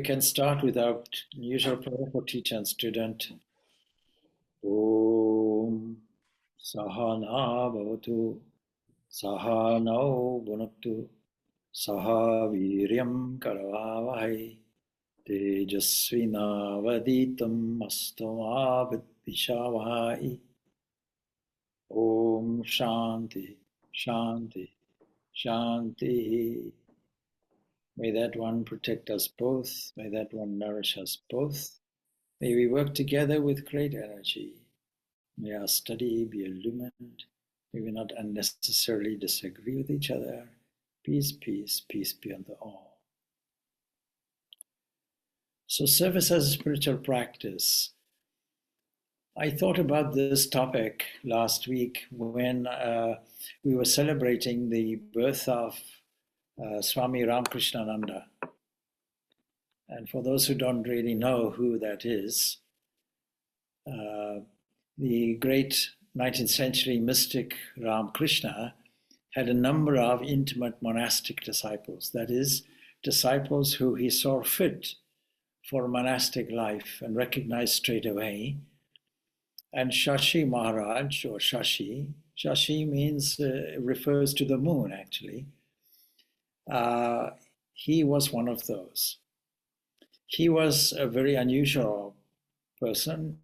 can start with our usual prayer for teacher and student. Om Sahana Bhavatu Sahanau Bhunaktu Saha Viryam Karavavahai Tejasvinavaditam Astama Vidvishavahai. Om Shanti Shanti Shanti. May that one protect us both. May that one nourish us both. May we work together with great energy. May our study be illumined. May we not unnecessarily disagree with each other. Peace, peace, peace be unto all. So service as a spiritual practice. I thought about this topic last week when we were celebrating the birth of Swami Ramakrishnananda. And for those who don't really know who that is, the great 19th century mystic Ramakrishna had a number of intimate monastic disciples, that is, disciples who he saw fit for monastic life and recognized straight away. And Shashi Maharaj, or Shashi means, refers to the moon actually, he was one of those. He was a very unusual person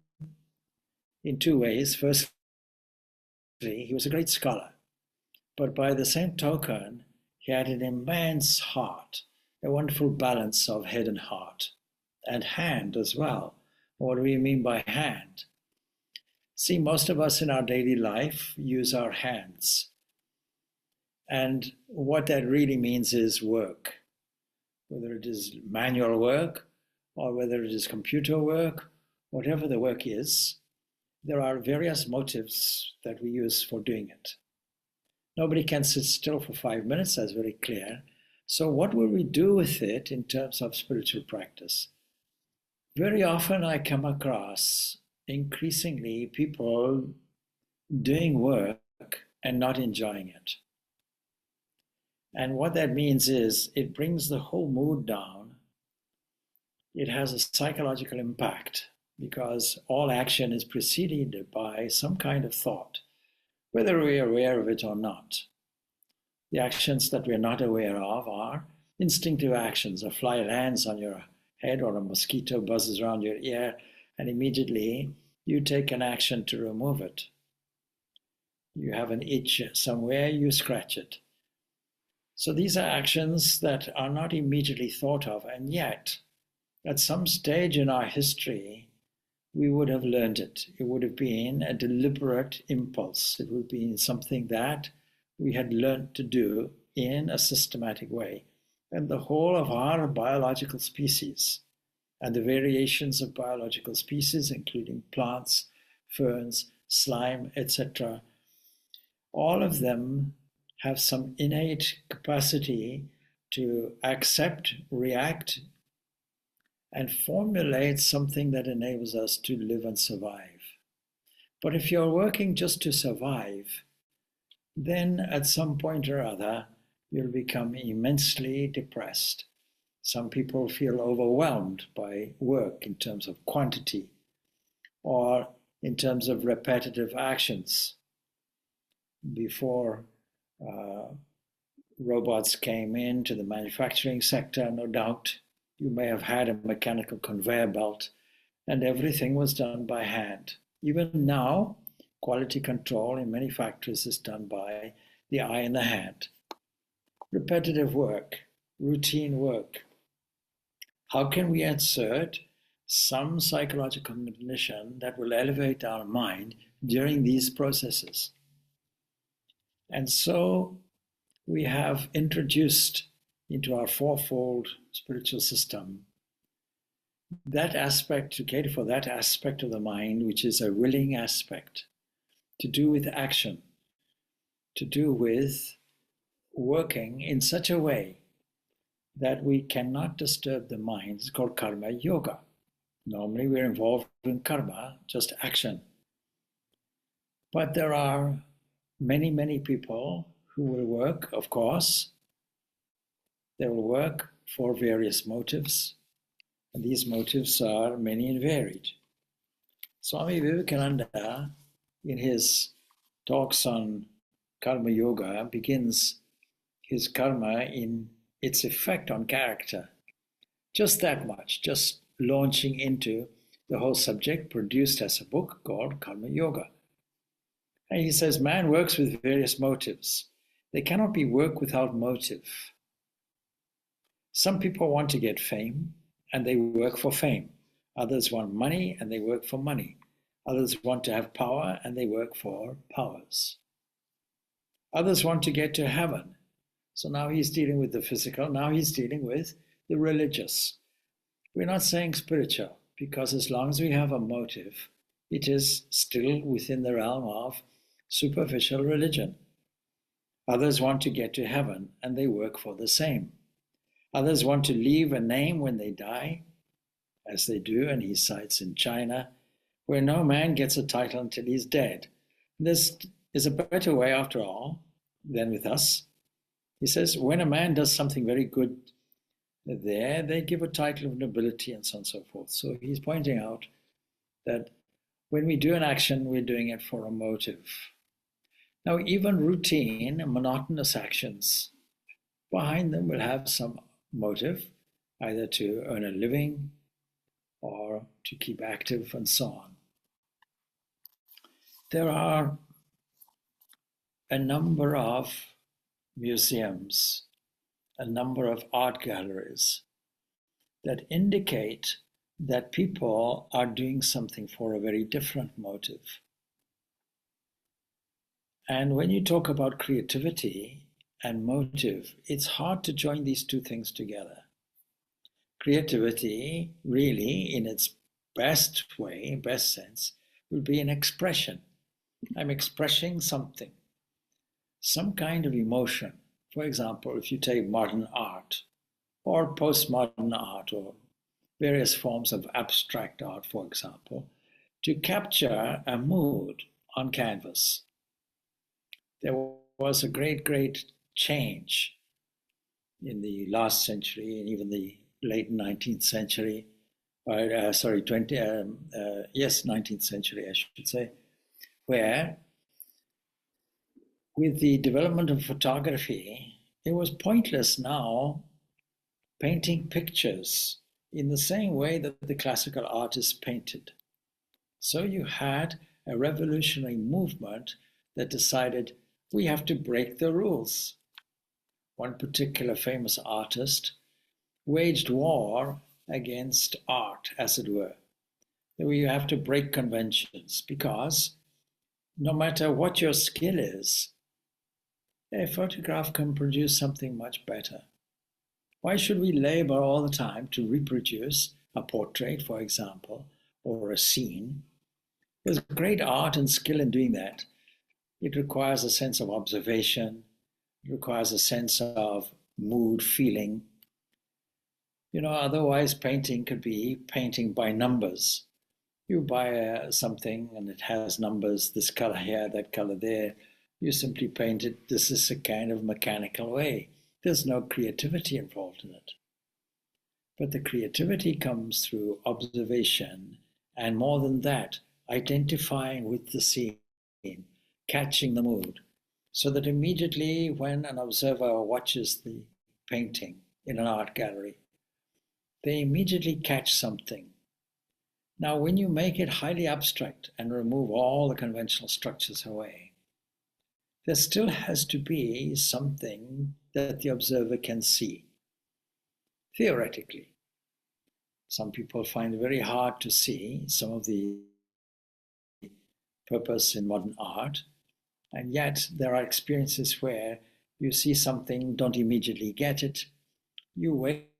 in two ways. Firstly, he was a great scholar, but by the same token, he had an immense heart, a wonderful balance of head and heart, and hand as well. What do we mean by hand? See, most of us in our daily life use our hands. And what that really means is work, whether it is manual work or whether it is computer work, whatever the work is, there are various motives that we use for doing it. Nobody can sit still for 5 minutes, that's very clear. So what will we do with it in terms of spiritual practice? Very often I come across increasingly people doing work and not enjoying it. And what that means is it brings the whole mood down. It has a psychological impact because all action is preceded by some kind of thought, whether we are aware of it or not. The actions that we are not aware of are instinctive actions. A fly lands on your head or a mosquito buzzes around your ear, and immediately you take an action to remove it. You have an itch somewhere, you scratch it. So these are actions that are not immediately thought of, and yet, at some stage in our history, we would have learned it. It would have been a deliberate impulse. It would be something that we had learned to do in a systematic way. And the whole of our biological species and the variations of biological species, including plants, ferns, slime, etc., all of them have some innate capacity to accept, react, and formulate something that enables us to live and survive. But if you're working just to survive, then at some point or other, you'll become immensely depressed. Some people feel overwhelmed by work in terms of quantity or in terms of repetitive actions. Before robots came into the manufacturing sector, no doubt, you may have had a mechanical conveyor belt and everything was done by hand. Even now, quality control in many factories is done by the eye and the hand. Repetitive work, routine work. How can we insert some psychological condition that will elevate our mind during these processes? And so we have introduced into our fourfold spiritual system that aspect, to cater for that aspect of the mind, which is a willing aspect, to do with action, to do with working in such a way that we cannot disturb the mind. It's called karma yoga. Normally we're involved in karma, just action. But there are many, many people who will work, of course. They will work for various motives. And these motives are many and varied. Swami Vivekananda, in his talks on karma yoga, begins his karma in its effect on character. Just that much, just launching into the whole subject, produced as a book called Karma Yoga. And he says, man works with various motives. There cannot be work without motive. Some people want to get fame, and they work for fame. Others want money, and they work for money. Others want to have power, and they work for powers. Others want to get to heaven. So now he's dealing with the physical. Now he's dealing with the religious. We're not saying spiritual, because as long as we have a motive, it is still within the realm of superficial religion. Others want to get to heaven, and they work for the same. Others want to leave a name when they die, as they do, and he cites in China, where no man gets a title until he's dead. This is a better way, after all, than with us. He says, when a man does something very good there, they give a title of nobility and so on and so forth. So he's pointing out that when we do an action, we're doing it for a motive. Now, even routine and monotonous actions, behind them will have some motive, either to earn a living or to keep active and so on. There are a number of museums, a number of art galleries that indicate that people are doing something for a very different motive. And when you talk about creativity and motive, it's hard to join these two things together. Creativity, really, in its best way, best sense, will be an expression. I'm expressing something, some kind of emotion. For example, if you take modern art or postmodern art or various forms of abstract art, for example, to capture a mood on canvas. There was a great, great change in the last century and even the late 19th century, 19th century, I should say, where with the development of photography, it was pointless now painting pictures in the same way that the classical artists painted. So you had a revolutionary movement that decided we have to break the rules. One particular famous artist waged war against art, as it were. You have to break conventions because no matter what your skill is, a photograph can produce something much better. Why should we labor all the time to reproduce a portrait, for example, or a scene? There's great art and skill in doing that. It requires a sense of observation. It requires a sense of mood, feeling. Otherwise painting could be painting by numbers. You buy something and it has numbers, this color here, that color there. You simply paint it. This is a kind of mechanical way. There's no creativity involved in it. But the creativity comes through observation, and more than that, identifying with the scene, catching the mood, so that immediately when an observer watches the painting in an art gallery, they immediately catch something. Now, when you make it highly abstract and remove all the conventional structures away, there still has to be something that the observer can see, theoretically. Some people find it very hard to see some of the purpose in modern art, and yet there are experiences where you see something, don't immediately get it, you wait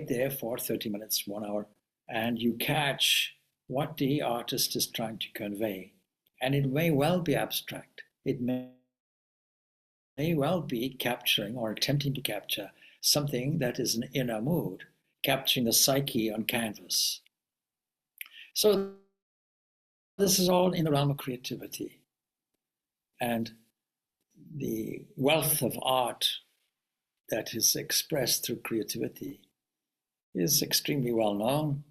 there for 30 minutes, 1 hour, and you catch what the artist is trying to convey. And it may well be abstract. It may well be capturing or attempting to capture something that is an inner mood, capturing the psyche on canvas. So this is all in the realm of creativity. And the wealth of art that is expressed through creativity is extremely well known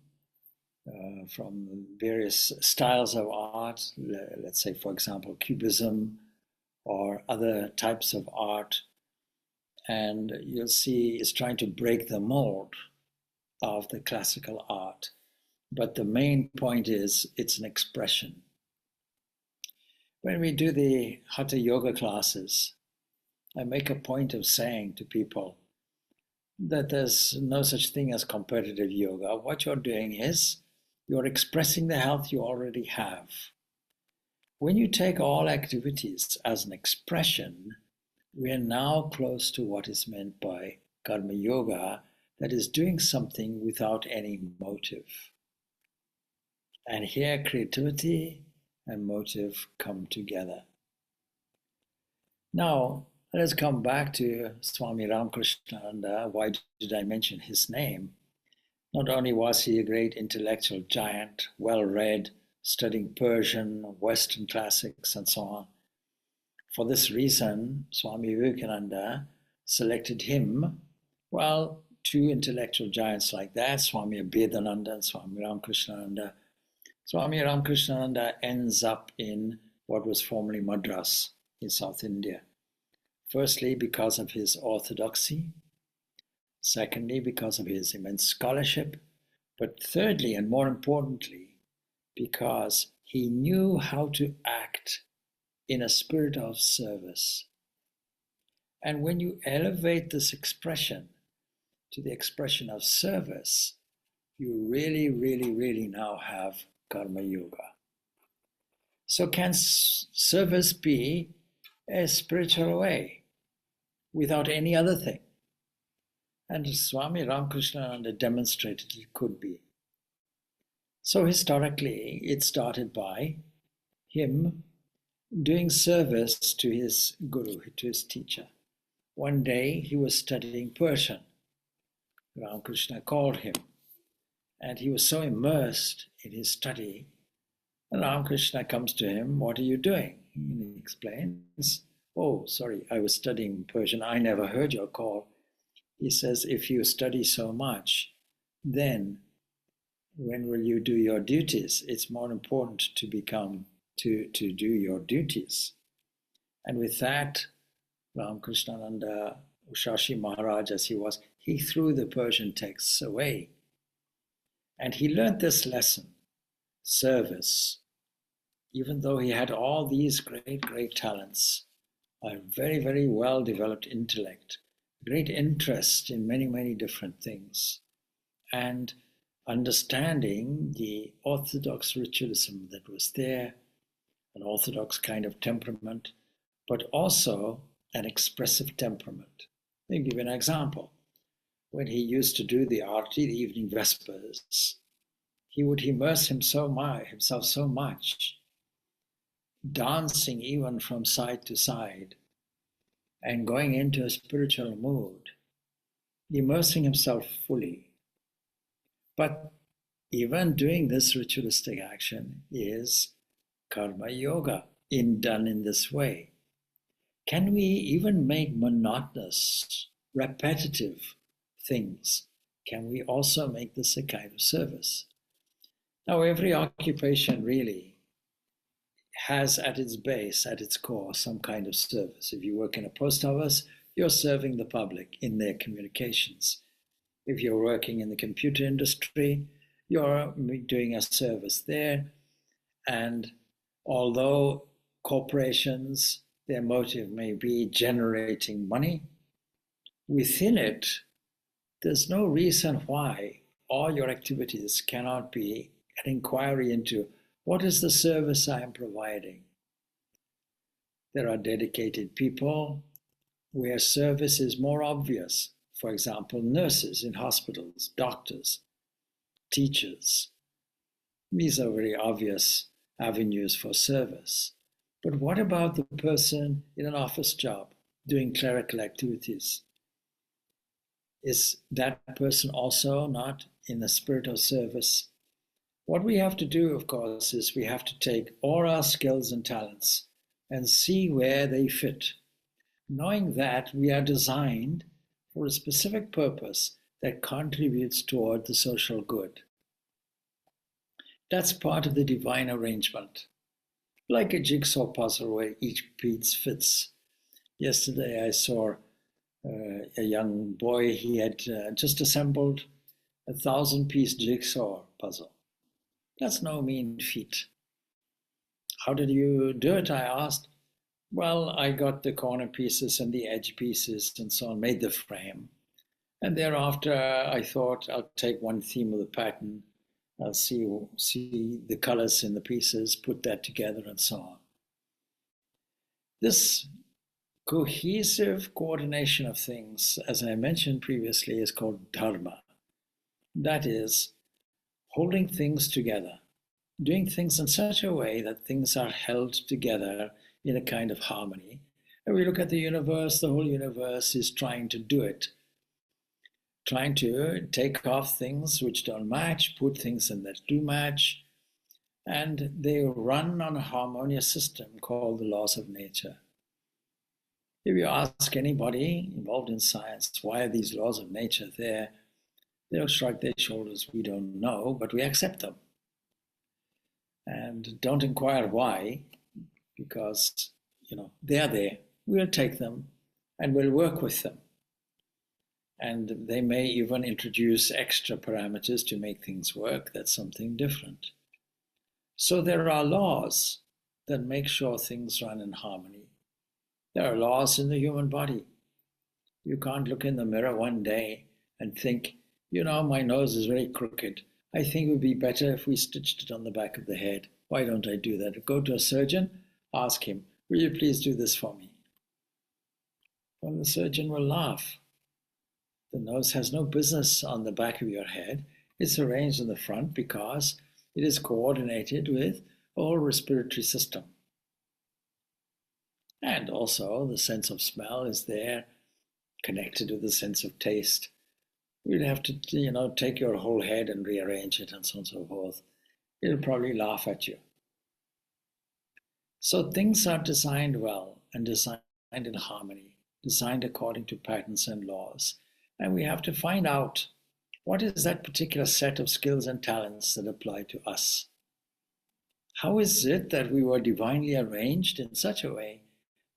from various styles of art. Let's say, for example, Cubism or other types of art. And you'll see it's trying to break the mold of the classical art. But the main point is it's an expression. When we do the Hatha Yoga classes, I make a point of saying to people that there's no such thing as competitive yoga. What you're doing is you're expressing the health you already have. When you take all activities as an expression, we are now close to what is meant by karma yoga, that is doing something without any motive. And here creativity and motive come together. Now, let us come back to Swami Ramakrishnananda. Why did I mention his name? Not only was he a great intellectual giant, well-read, studying Persian, Western classics, and so on. For this reason, Swami Vivekananda selected him, well, two intellectual giants like that, Swami Vedanta and Swami Ramakrishnananda. Swami Ramakrishnananda ends up in what was formerly Madras in South India. Firstly, because of his orthodoxy. Secondly, because of his immense scholarship. But thirdly, and more importantly, because he knew how to act in a spirit of service. And when you elevate this expression to the expression of service, you really, really, really now have karma yoga. So can service be a spiritual way without any other thing? And Swami Ramakrishnananda demonstrated it could be. So historically, it started by him doing service to his guru, to his teacher. One day he was studying Persian. Ramakrishna called him, and he was so immersed in his study. And Ramakrishna comes to him, "What are you doing?" And he explains, "Oh, sorry, I was studying Persian. I never heard your call." He says, "If you study so much, then when will you do your duties? It's more important to do your duties." And with that, Ramakrishnananda, Ushashi Maharaj as he was, he threw the Persian texts away. And he learned this lesson, service. Even though he had all these great, great talents, a very, very well-developed intellect, great interest in many, many different things, and understanding the orthodox ritualism that was there, an orthodox kind of temperament, but also an expressive temperament. Let me give you an example. When he used to do the arti, the evening vespers, he would immerse himself so much, dancing even from side to side, and going into a spiritual mood, immersing himself fully. But even doing this ritualistic action is karma yoga, done in this way. Can we even make monotonous, repetitive things? Can we also make this a kind of service? Now, every occupation really has at its base, at its core, some kind of service. If you work in a post office, you're serving the public in their communications. If you're working in the computer industry, you're doing a service there. And although corporations, their motive may be generating money, within it, there's no reason why all your activities cannot be an inquiry into what is the service I am providing. There are dedicated people where service is more obvious. For example, nurses in hospitals, doctors, teachers. These are very obvious avenues for service. But what about the person in an office job doing clerical activities? Is that person also not in the spirit of service? What we have to do, of course, is we have to take all our skills and talents and see where they fit, knowing that we are designed for a specific purpose, that contributes toward the social good. That's part of the divine arrangement, like a jigsaw puzzle where each piece fits. Yesterday I saw a young boy, he had just assembled a 1,000-piece jigsaw puzzle. That's no mean feat. How did you do it? I asked. Well, I got the corner pieces and the edge pieces and so on, made the frame. And thereafter, I thought I'll take one theme of the pattern, I'll see the colors in the pieces, put that together and so on. This cohesive coordination of things, as I mentioned previously, is called dharma. That is, holding things together, doing things in such a way that things are held together in a kind of harmony. And we look at the universe, the whole universe is trying to do it, trying to take off things which don't match, put things in that do match, and they run on a harmonious system called the laws of nature. If you ask anybody involved in science, why are these laws of nature there? They'll shrug their shoulders, we don't know, but we accept them. And don't inquire why, because they're there. We'll take them and we'll work with them. And they may even introduce extra parameters to make things work. That's something different. So there are laws that make sure things run in harmony. There are laws in the human body. You can't look in the mirror one day and think, my nose is very crooked. I think it would be better if we stitched it on the back of the head. Why don't I do that? Go to a surgeon, ask him, will you please do this for me? Well, the surgeon will laugh. The nose has no business on the back of your head. It's arranged in the front because it is coordinated with a whole respiratory system. And also the sense of smell is there, connected with the sense of taste. You'd have to, take your whole head and rearrange it and so on and so forth. It'll probably laugh at you. So things are designed well and designed in harmony, designed according to patterns and laws. And we have to find out what is that particular set of skills and talents that apply to us. How is it that we were divinely arranged in such a way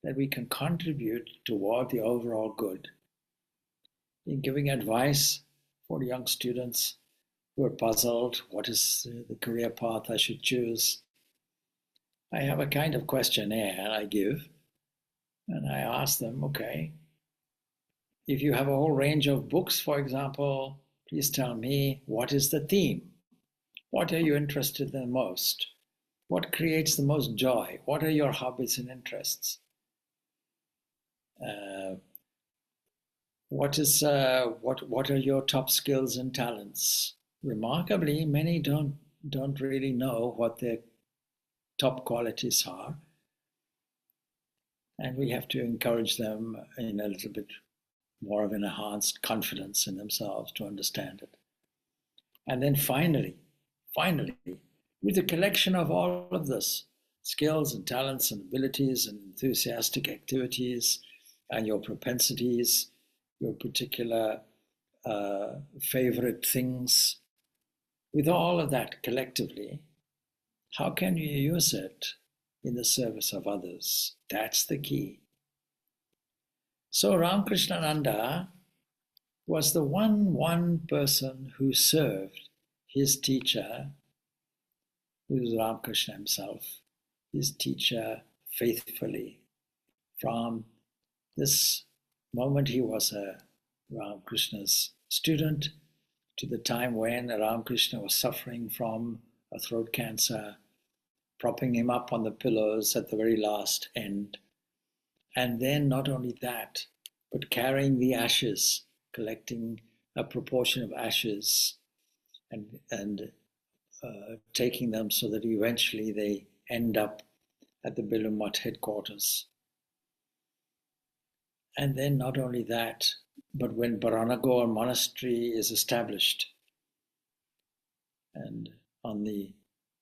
that we can contribute toward the overall good? In giving advice for young students who are puzzled, what is the career path I should choose? I have a kind of questionnaire I give, and I ask them, okay, if you have a whole range of books, for example, please tell me, what is the theme? What are you interested in most? What creates the most joy? What are your hobbies and interests? What are your top skills and talents? Remarkably, many don't really know what their top qualities are, and we have to encourage them in a little bit more of an enhanced confidence in themselves to understand it. And then finally, with the collection of all of this, skills and talents and abilities and enthusiastic activities and your propensities, your particular favorite things, with all of that collectively, how can you use it in the service of others? That's the key. So Ramakrishnananda was the one person who served his teacher, who was Ramakrishna himself, his teacher faithfully from this moment he was a Ramakrishna's student to the time when Ramakrishna was suffering from a throat cancer, propping him up on the pillows at the very last end. And then not only that, but carrying the ashes, collecting a proportion of ashes and taking them so that eventually they end up at the Bilum Mutt headquarters. And then not only that, but when Baranagore monastery is established, and on the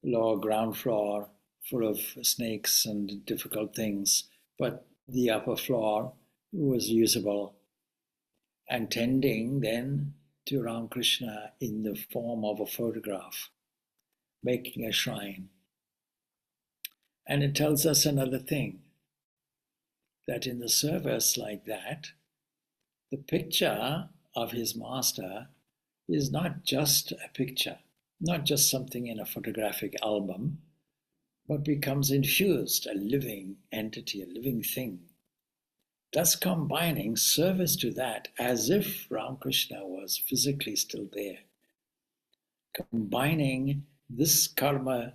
lower ground floor, full of snakes and difficult things, but the upper floor was usable, and tending to Ramakrishna in the form of a photograph, making a shrine. And it tells us another thing, that in the service like that, the picture of his master is not just a picture, not just something in a photographic album, but becomes infused, a living entity, a living thing. Thus combining service to that as if Ramakrishna was physically still there. Combining this karma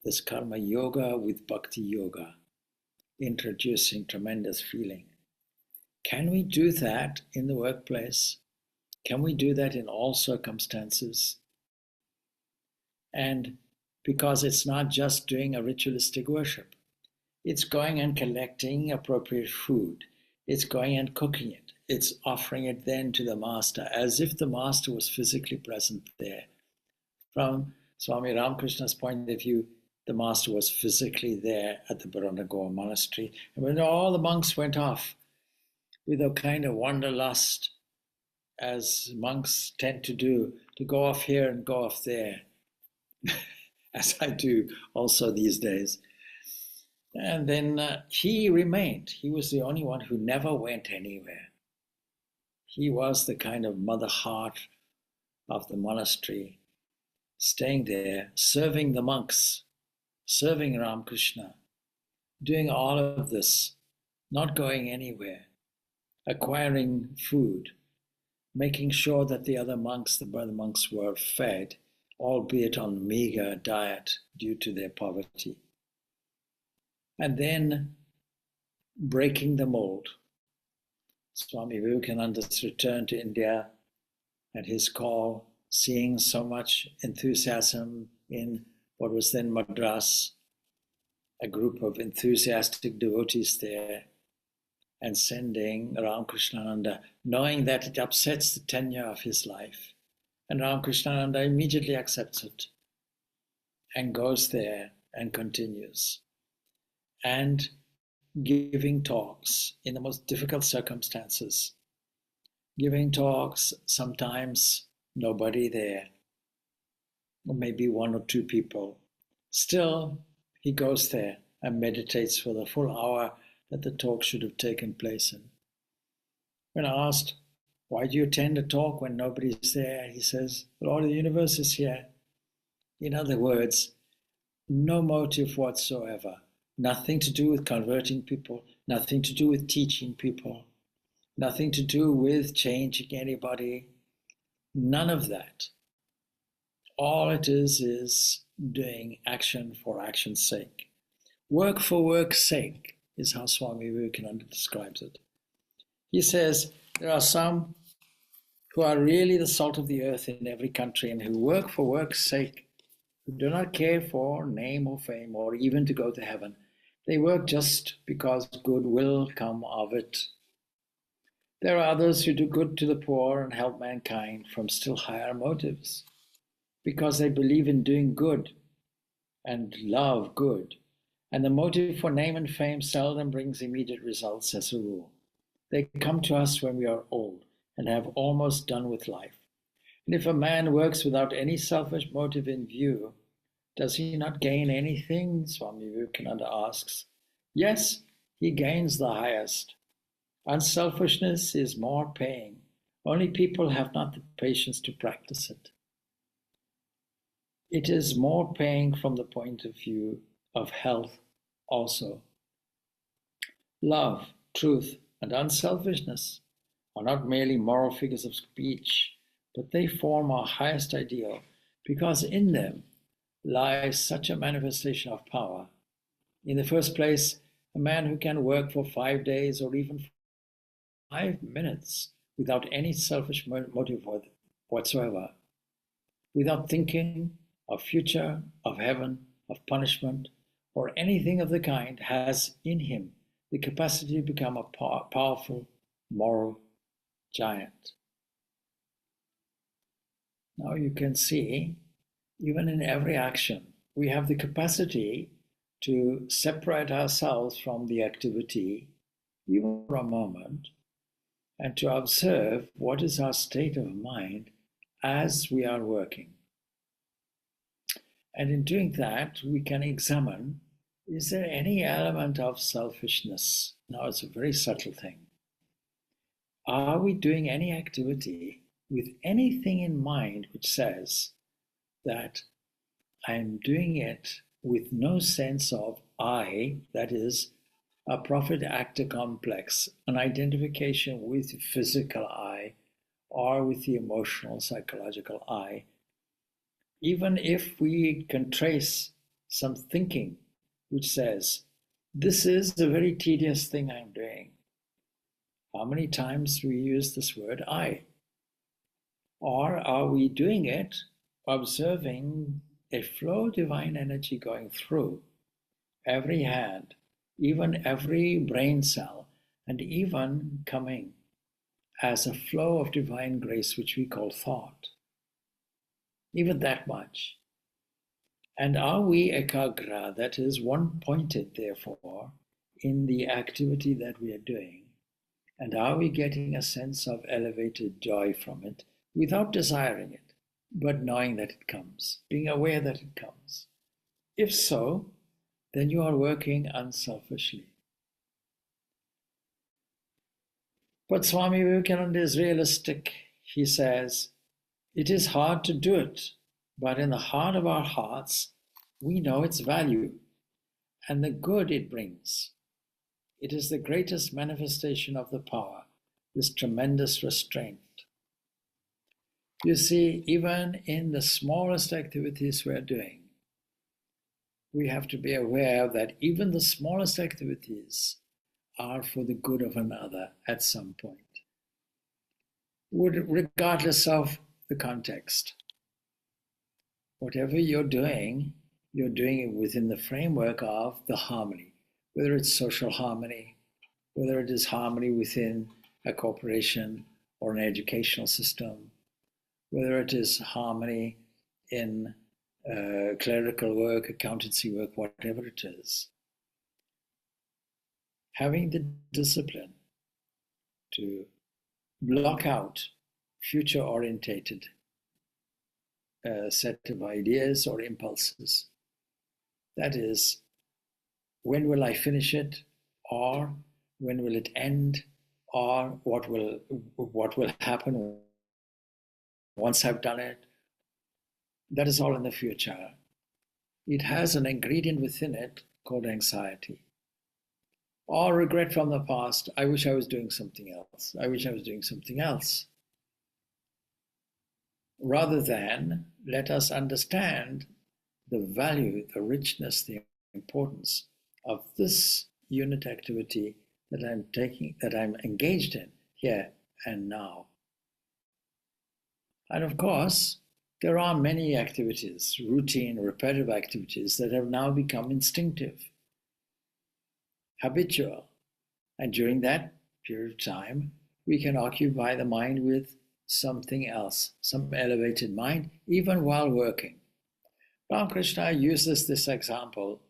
yoga with bhakti yoga, introducing tremendous feeling. Can we do that in the workplace? Can we do that in all circumstances? And because it's not just doing a ritualistic worship, it's going and collecting appropriate food. It's going and cooking it. It's offering it then to the master as if the master was physically present there. From Swami Ramakrishna's point of view, the master was physically there at the Purnananda monastery. And when all the monks went off with a kind of wanderlust, as monks tend to do, to go off here and go off there, as I do also these days. And then he remained. He was the only one who never went anywhere. He was the kind of mother heart of the monastery, staying there, serving the monks, serving Ramakrishna, doing all of this, not going anywhere, acquiring food, making sure that the other monks, the brother monks, were fed, albeit on meager diet due to their poverty. And then breaking the mold. Swami Vivekananda's return to India and his call, seeing so much enthusiasm in what was then Madras, a group of enthusiastic devotees there, and sending Ramakrishnananda, knowing that it upsets the tenure of his life. And Ramakrishnananda immediately accepts it and goes there and continues. And giving talks in the most difficult circumstances. Giving talks, sometimes nobody there, or maybe one or two people. Still, he goes there and meditates for the full hour that the talk should have taken place in. When asked, why do you attend a talk when nobody's there? He says, the Lord of the universe is here. In other words, no motive whatsoever. Nothing to do with converting people, nothing to do with teaching people, nothing to do with changing anybody, none of that. All it is doing action for action's sake. Work for work's sake is how Swami Vivekananda describes it. He says there are some who are really the salt of the earth in every country and who work for work's sake, who do not care for name or fame or even to go to heaven. They work just because good will come of it. There are others who do good to the poor and help mankind from still higher motives, because they believe in doing good and love good. And the motive for name and fame seldom brings immediate results as a rule. They come to us when we are old and have almost done with life. And if a man works without any selfish motive in view, does he not gain anything? Swami Vivekananda asks. Yes, he gains the highest. Unselfishness is more paying. Only people have not the patience to practice it. It is more paying from the point of view of health also. Love, truth, and unselfishness are not merely moral figures of speech, but they form our highest ideal, because in them lies such a manifestation of power. In the first place, a man who can work for 5 days or even 5 minutes without any selfish motive whatsoever, without thinking of future, of heaven, of punishment, or anything of the kind, has in him the capacity to become a powerful moral giant. Now you can see, even in every action, we have the capacity to separate ourselves from the activity, even for a moment, and to observe what is our state of mind as we are working. And in doing that, we can examine, is there any element of selfishness? Now, it's a very subtle thing. Are we doing any activity with anything in mind which says that I'm doing it with no sense of I, that is, a prophet actor complex, an identification with the physical I or with the emotional, psychological I, even if we can trace some thinking which says, this is a very tedious thing I'm doing. How many times we use this word I? Or are we doing it observing a flow of divine energy going through every hand, even every brain cell, and even coming as a flow of divine grace, which we call thought? Even that much. And are we ekagra, that is, one-pointed, therefore, in the activity that we are doing? And are we getting a sense of elevated joy from it without desiring it, but knowing that it comes, being aware that it comes? If so, then you are working unselfishly. But Swami Vivekananda is realistic. He says, it is hard to do it, but in the heart of our hearts, we know its value and the good it brings. It is the greatest manifestation of the power, this tremendous restraint. You see, even in the smallest activities we are doing, we have to be aware that even the smallest activities are for the good of another at some point, regardless of the context. Whatever you're doing it within the framework of the harmony, whether it's social harmony, whether it is harmony within a corporation or an educational system, whether it is harmony in clerical work, accountancy work, whatever it is. Having the discipline to block out future-orientated set of ideas or impulses. That is, when will I finish it, or when will it end, or what will happen once I've done it? That is all in the future. It has an ingredient within it called anxiety. Or regret from the past. I wish I was doing something else. I wish I was doing something else. Rather than let us understand the value, the richness, the importance of this unit activity that I'm taking, that I'm engaged in here and now. And of course, there are many activities, routine, repetitive activities that have now become instinctive, habitual. And during that period of time, we can occupy the mind with something else, some elevated mind, even while working. Ramakrishna uses this example.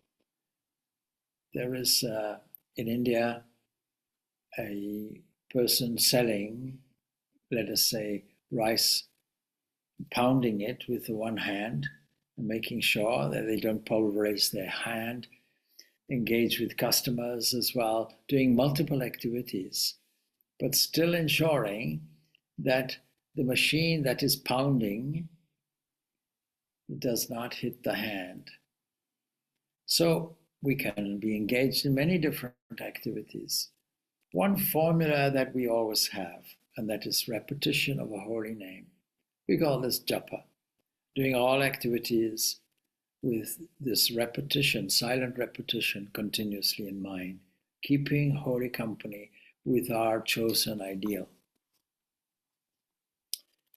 There is in India a person selling, let us say, rice, pounding it with the one hand and making sure that they don't pulverize their hand, engage with customers as well, doing multiple activities, but still ensuring that the machine that is pounding does not hit the hand. So we can be engaged in many different activities. One formula that we always have, and that is repetition of a holy name. We call this japa, doing all activities with this repetition, silent repetition continuously in mind, keeping holy company with our chosen ideal.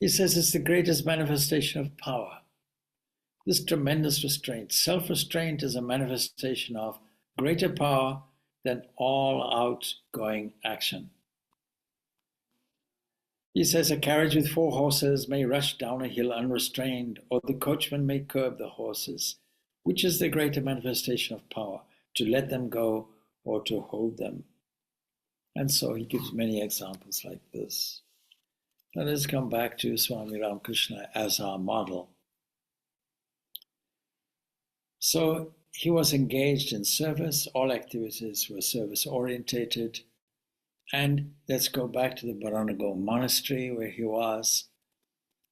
He says it's the greatest manifestation of power. This tremendous restraint. Self-restraint is a manifestation of greater power than all outgoing action. He says a carriage with 4 horses may rush down a hill unrestrained, or the coachman may curb the horses. Which is the greater manifestation of power, to let them go or to hold them? And so he gives many examples like this. Let us come back to Swami Ramakrishna as our model. So he was engaged in service. All activities were service orientated. And let's go back to the Baranago monastery where he was.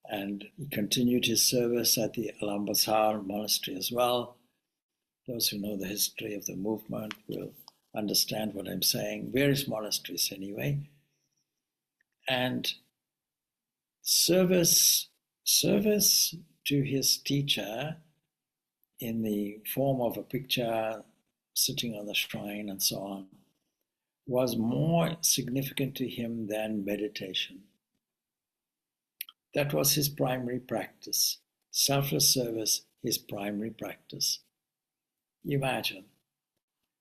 And he continued his service at the Alambasar monastery as well. Those who know the history of the movement will understand what I'm saying. Various monasteries anyway. And service to his teacher in the form of a picture sitting on the shrine and so on was more significant to him than meditation. That was his primary practice. Selfless service, his primary practice. Imagine.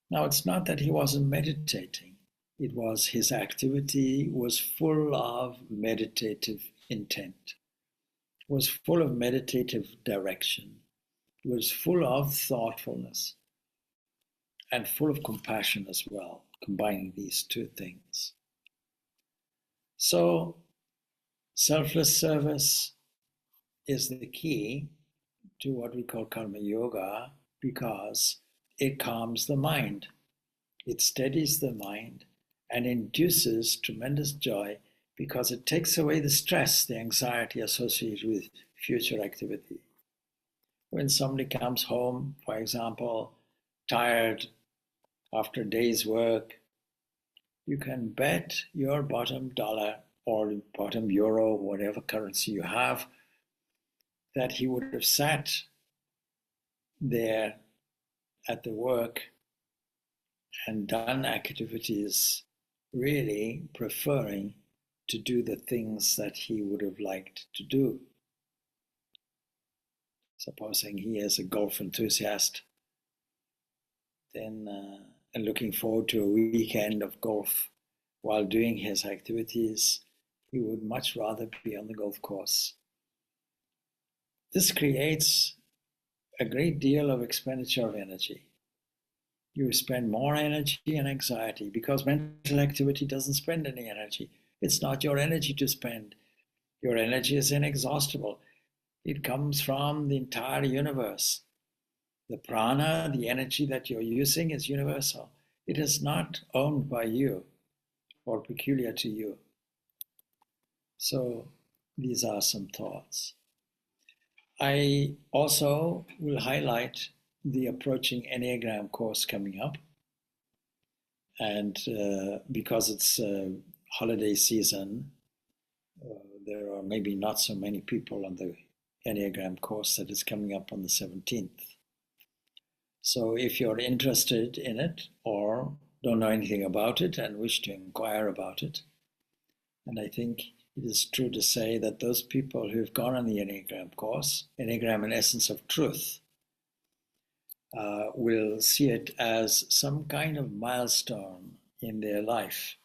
Now, it's not that he wasn't meditating. It was his activity was full of meditative intent, was full of meditative direction, was full of thoughtfulness, and full of compassion as well, combining these two things. So, selfless service is the key to what we call karma yoga because it calms the mind, it steadies the mind, and induces tremendous joy because it takes away the stress, the anxiety associated with future activity. When somebody comes home, for example, tired after a day's work, you can bet your bottom dollar or bottom euro, whatever currency you have, that he would have sat there at the work and done activities really preferring to do the things that he would have liked to do. Supposing he is a golf enthusiast, then and looking forward to a weekend of golf while doing his activities, he would much rather be on the golf course. This creates a great deal of expenditure of energy. You spend more energy and anxiety because mental activity doesn't spend any energy. It's not your energy to spend. Your energy is inexhaustible. It comes from the entire universe. The prana, the energy that you're using, is universal. It is not owned by you or peculiar to you. So these are some thoughts. I also will highlight the approaching Enneagram course coming up. And because it's holiday season, there are maybe not so many people on the Enneagram course that is coming up on the 17th. So if you're interested in it or don't know anything about it and wish to inquire about it, and I think it is true to say that those people who have gone on the Enneagram course, Enneagram and Essence of Truth, will see it as some kind of milestone in their life.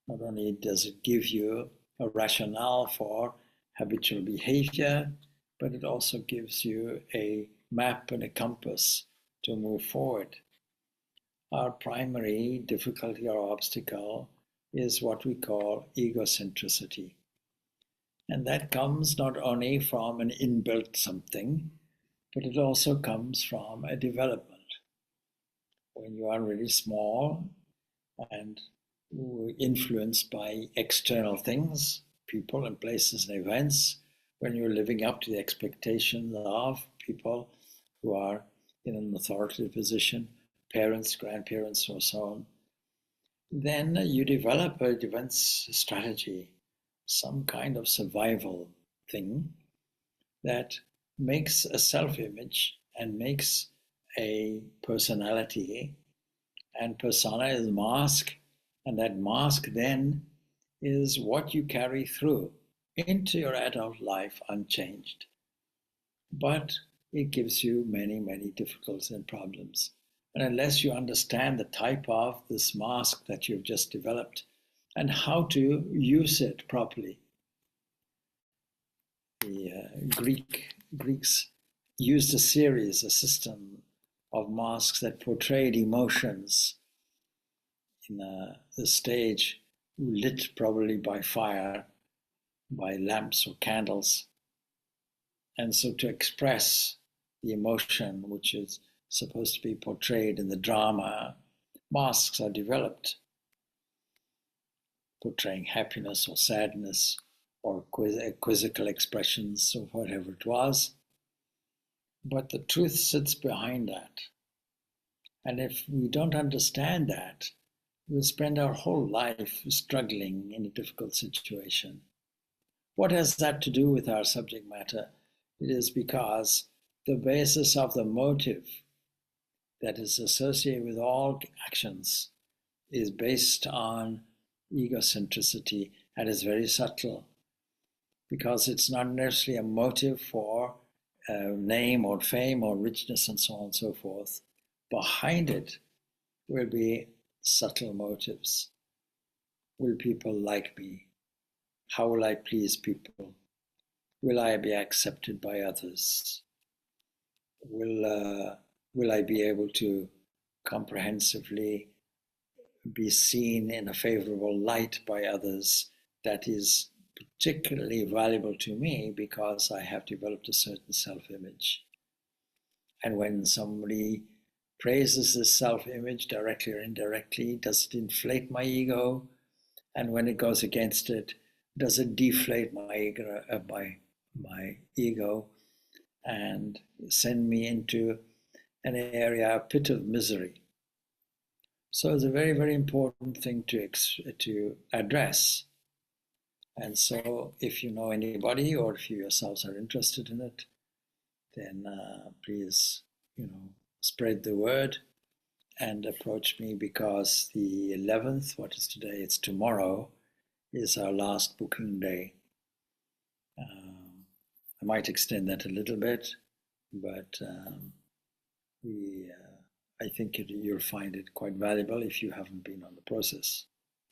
Not only does it give you a rationale for habitual behavior, but it also gives you a map and a compass to move forward. Our primary difficulty or obstacle is what we call egocentricity. And that comes not only from an inbuilt something, but it also comes from a development. When you are really small and influenced by external things, people and places and events, when you're living up to the expectations of people who are in an authoritative position, parents, grandparents, or so on, then you develop a defense strategy, some kind of survival thing that makes a self-image and makes a personality, and persona is mask, and that mask then is what you carry through into your adult life unchanged. But it gives you many, many difficulties and problems. And unless you understand the type of this mask that you've just developed and how to use it properly, the Greeks used a series, a system of masks that portrayed emotions a stage lit probably by fire, by lamps or candles. And so to express the emotion which is supposed to be portrayed in the drama, masks are developed, portraying happiness or sadness or quizzical expressions or whatever it was. But the truth sits behind that. And if we don't understand that, we'll spend our whole life struggling in a difficult situation. What has that to do with our subject matter? It is because the basis of the motive that is associated with all actions is based on egocentricity, and is very subtle, because it's not necessarily a motive for name or fame or richness and so on and so forth. Behind it will be subtle motives. Will people like me? How will I please people? Will I be accepted by others? Will I be able to comprehensively be seen in a favorable light by others? That is particularly valuable to me because I have developed a certain self-image. And when somebody praises this self-image directly or indirectly, does it inflate my ego? And when it goes against it, does it deflate my ego and send me into an area, a pit of misery? So it's a very, very important thing to address. And so if you know anybody or if you yourselves are interested in it, then please, spread the word and approach me, because the 11th, what is today? It's tomorrow, is our last booking day. I might extend that a little bit, but I think you'll find it quite valuable if you haven't been on the process.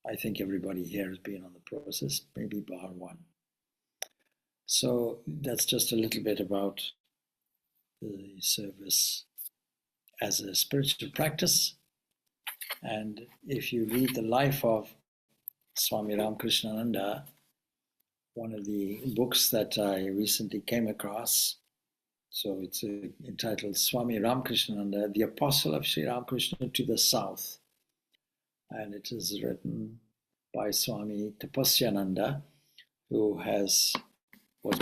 I think everybody here has been on the process, maybe bar one. So that's just a little bit about the service as a spiritual practice. And if you read the life of Swami Ramakrishnananda, one of the books that I recently came across, so it's entitled Swami Ramakrishnananda, the Apostle of Sri Ramakrishna to the South. And it is written by Swami Tapasyananda, who was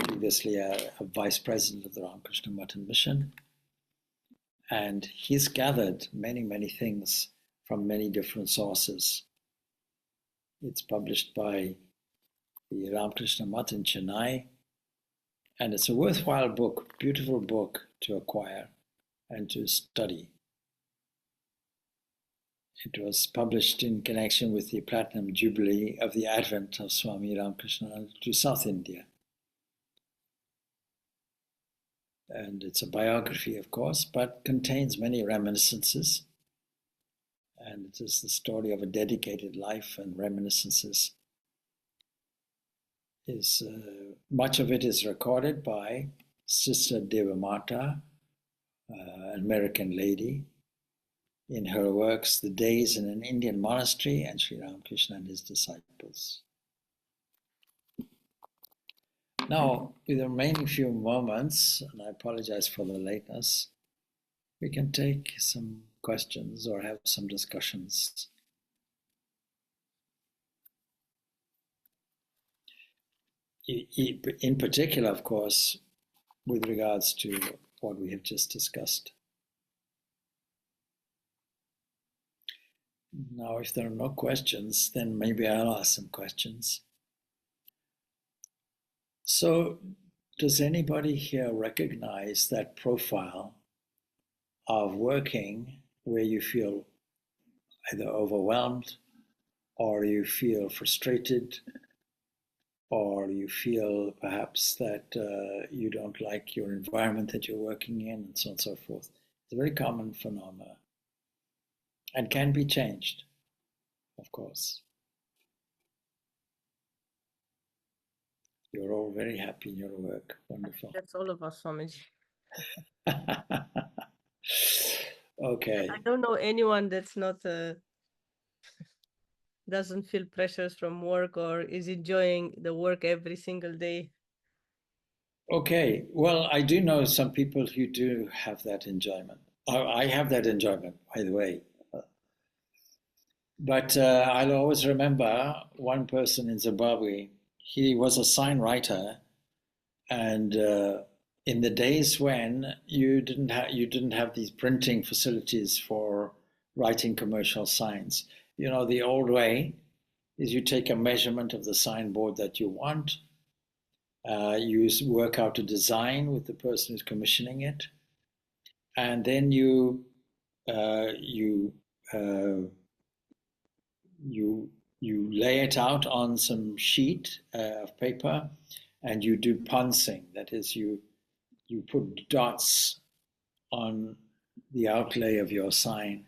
previously a vice president of the Ramakrishna Matan Mission. And he's gathered many, many things from many different sources. It's published by the Ramakrishna Math in Chennai, and it's a worthwhile book, beautiful book to acquire and to study. It was published in connection with the Platinum Jubilee of the advent of Swami Ramakrishnananda to South India. And it's a biography, of course, but contains many reminiscences. And it is the story of a dedicated life, and reminiscences is much of it is recorded by Sister Devamata, an American lady, in her works, The Days in an Indian Monastery and Sri Ramakrishna and His Disciples. Now, with the remaining few moments, and I apologize for the lateness, we can take some questions or have some discussions. In particular, of course, with regards to what we have just discussed. Now, if there are no questions, then maybe I'll ask some questions. So, does anybody here recognize that profile of working where you feel either overwhelmed, or you feel frustrated, or you feel perhaps that you don't like your environment that you're working in, and so on and so forth? It's a very common phenomenon and can be changed, of course. You're all very happy in your work. Wonderful. That's all of us, Swamiji. Okay. I don't know anyone that's not doesn't feel pressures from work or is enjoying the work every single day. Okay, well, I do know some people who do have that enjoyment. I have that enjoyment, by the way. But I'll always remember one person in Zimbabwe. He was a sign writer, and in the days when you didn't have these printing facilities for writing commercial signs. You know, the old way is you take a measurement of the signboard that you want. You work out a design with the person who's commissioning it, and then uh, you uh, you you lay it out on some sheet of paper, and you do punching. That is, you put dots on the outlay of your sign,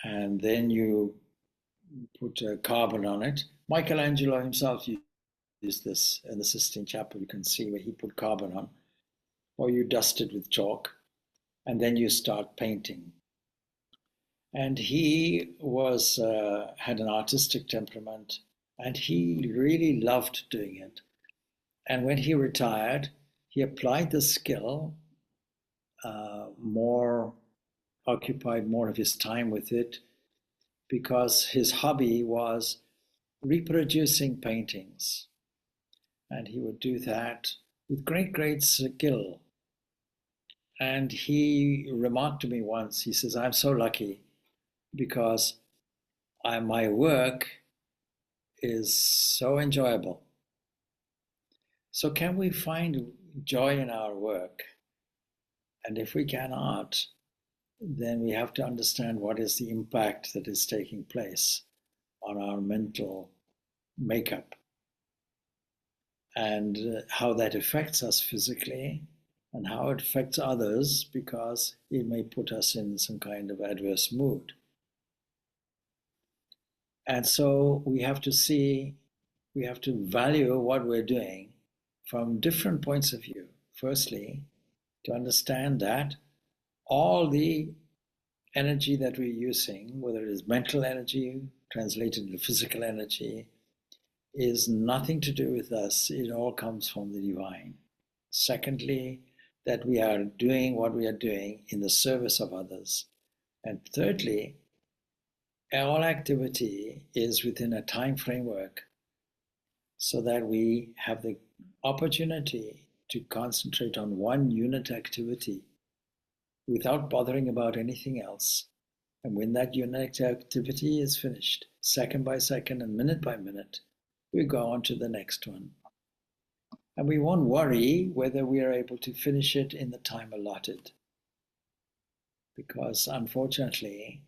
and then you put carbon on it. Michelangelo himself used this in the Sistine Chapel. You can see where he put carbon on, or you dust it with chalk, and then you start painting. And he was had an artistic temperament, and he really loved doing it. And when he retired, he applied the skill, more occupied more of his time with it, because his hobby was reproducing paintings. And he would do that with great skill. And he remarked to me once, he says, I'm so lucky because my work is so enjoyable. So can we find joy in our work? And if we cannot, then we have to understand what is the impact that is taking place on our mental makeup and how that affects us physically and how it affects others, because it may put us in some kind of adverse mood. And so we have to value what we're doing from different points of view. Firstly, to understand that all the energy that we're using, whether it is mental energy translated into physical energy, is nothing to do with us. It all comes from the divine. Secondly, that we are doing what we are doing in the service of others. And thirdly, all activity is within a time framework so that we have the opportunity to concentrate on one unit activity without bothering about anything else. And when that unit activity is finished, second by second and minute by minute, we go on to the next one. And we won't worry whether we are able to finish it in the time allotted. Because unfortunately,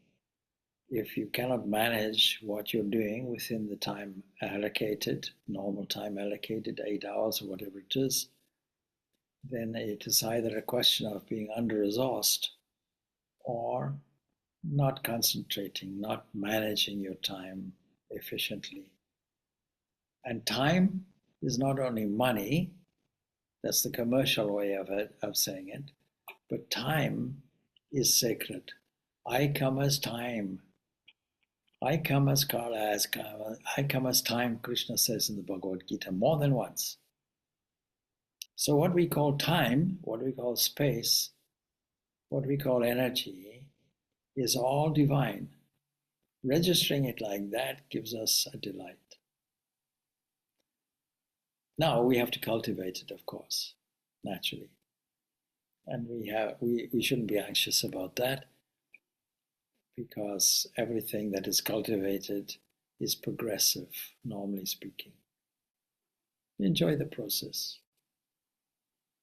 if you cannot manage what you're doing within the time allocated, normal time allocated, 8 hours or whatever it is, then it is either a question of being under-resourced or not concentrating, not managing your time efficiently. And time is not only money, that's the commercial way of saying it, but time is sacred. I come as time. I come as Kala, I come as time, Krishna says in the Bhagavad Gita more than once. So what we call time, what we call space, what we call energy, is all divine. Registering it like that gives us a delight. Now we have to cultivate it, of course, naturally. And we shouldn't be anxious about that, because everything that is cultivated is progressive, normally speaking. Enjoy the process.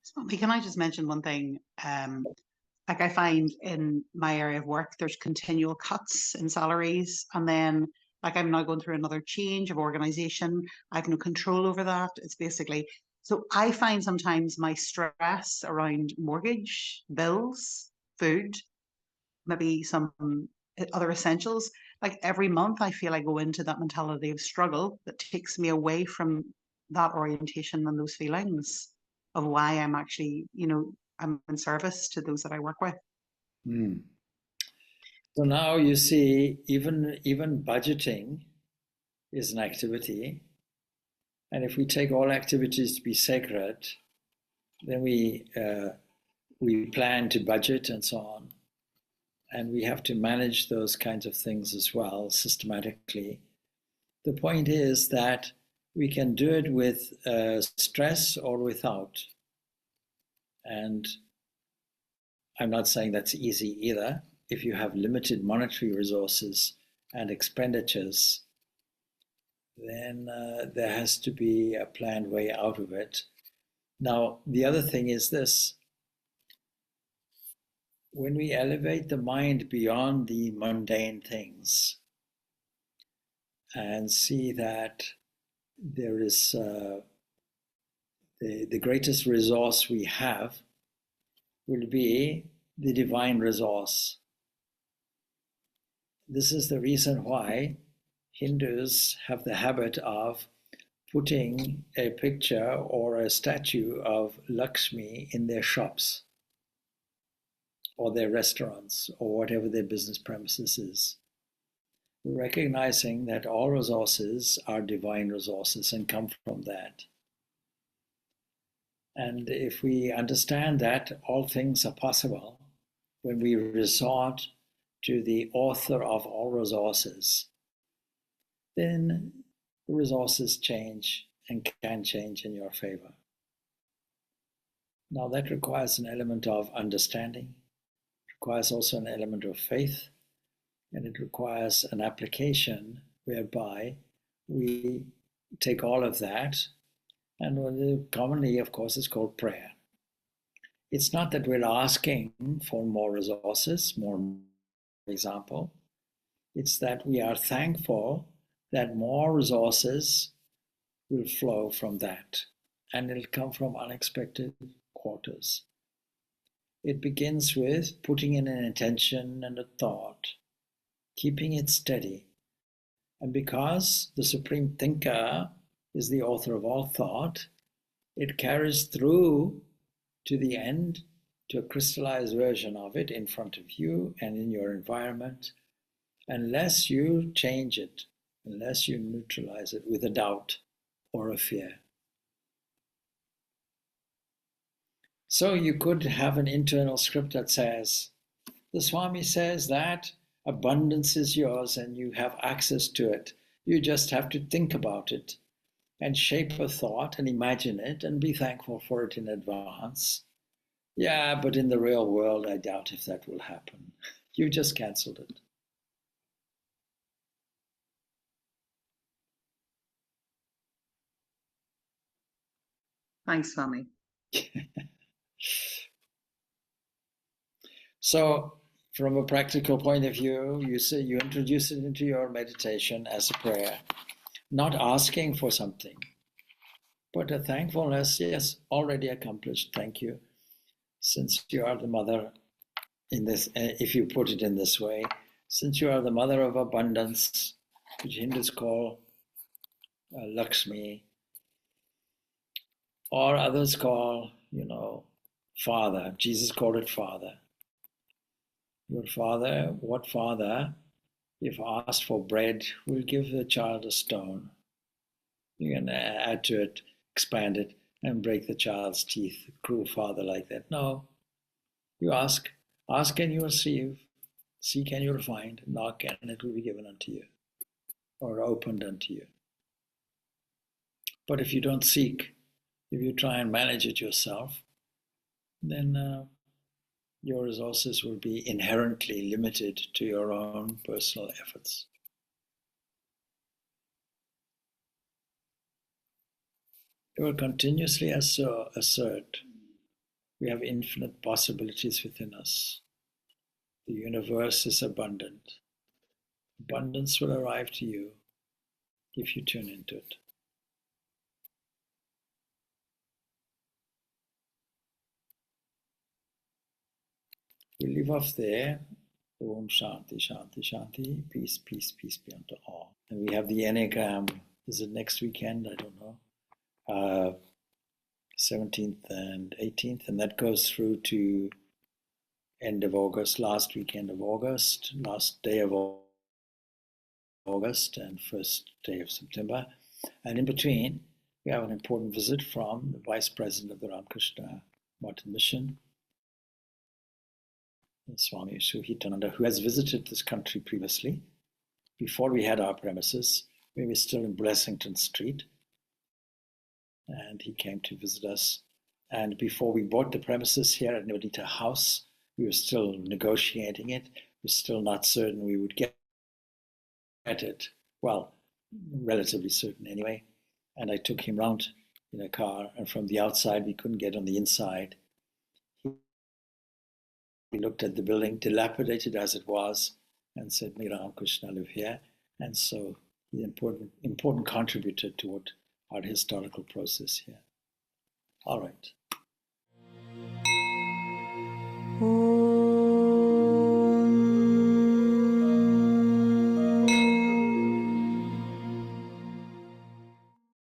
Swami, can I just mention one thing? Like I find in my area of work, there's continual cuts in salaries. And then like I'm now going through another change of organization. I have no control over that. It's basically, so I find sometimes my stress around mortgage, bills, food, maybe some other essentials, like every month I feel I go into that mentality of struggle that takes me away from that orientation and those feelings of why I'm actually, I'm in service to those that I work with. So now you see, even budgeting is an activity. And if we take all activities to be sacred, then we plan to budget and so on. And we have to manage those kinds of things as well, systematically. The point is that we can do it with stress or without. And I'm not saying that's easy either. If you have limited monetary resources and expenditures, then there has to be a planned way out of it. Now, the other thing is this. When we elevate the mind beyond the mundane things and see that there is the greatest resource we have will be the divine resource. This is the reason why Hindus have the habit of putting a picture or a statue of Lakshmi in their shops or their restaurants or whatever their business premises is, recognizing that all resources are divine resources and come from that. And if we understand that all things are possible, when we resort to the author of all resources, then the resources change and can change in your favor. Now that requires an element of understanding, requires also an element of faith, and it requires an application whereby we take all of that, and what commonly, of course, is called prayer. It's not that we're asking for more resources, more, for example. It's that we are thankful that more resources will flow from that, and it'll come from unexpected quarters. It begins with putting in an intention and a thought, keeping it steady. And because the Supreme Thinker is the author of all thought, it carries through to the end, to a crystallized version of it in front of you and in your environment, unless you change it, unless you neutralize it with a doubt or a fear. So you could have an internal script that says, the Swami says that abundance is yours and you have access to it. You just have to think about it and shape a thought and imagine it and be thankful for it in advance. Yeah, but in the real world, I doubt if that will happen. You just canceled it. Thanks, Swami. So, from a practical point of view, you say you introduce it into your meditation as a prayer, not asking for something, but a thankfulness. Yes, already accomplished. Thank you. Since you are the mother in this, if you put it in this way, since you are the mother of abundance, which Hindus call Lakshmi, or others call, Father. Jesus called it Father. Your father, what father, if asked for bread, will give the child a stone? You can add to it, expand it, and break the child's teeth. A cruel father like that. No. You ask and you will receive, seek and you will find, knock and it will be given unto you, or opened unto you. But if you don't seek, if you try and manage it yourself, then your resources will be inherently limited to your own personal efforts. You will continuously assert we have infinite possibilities within us. The universe is abundant. Abundance will arrive to you if you tune into it. We leave off there. Om Shanti, Shanti, Shanti. Peace, peace, peace be unto all. And we have the Enneagram. Is it next weekend? I don't know. 17th and 18th. And that goes through to end of August, last weekend of August, last day of August. August and first day of September. And in between, we have an important visit from the Vice President of the Ramakrishna Mountain Mission, Swami Sri Ramakrishnananda, who has visited this country previously, before we had our premises. We were still in Blessington Street, and he came to visit us. And before we bought the premises here at Vedanta House, we were still negotiating it. We were still not certain we would get it. Well, relatively certain anyway. And I took him round in a car, and from the outside, we couldn't get on the inside. He looked at the building, dilapidated as it was, and said, "May Ramakrishna live here." And so he's an important contributor toward our historical process here. All right.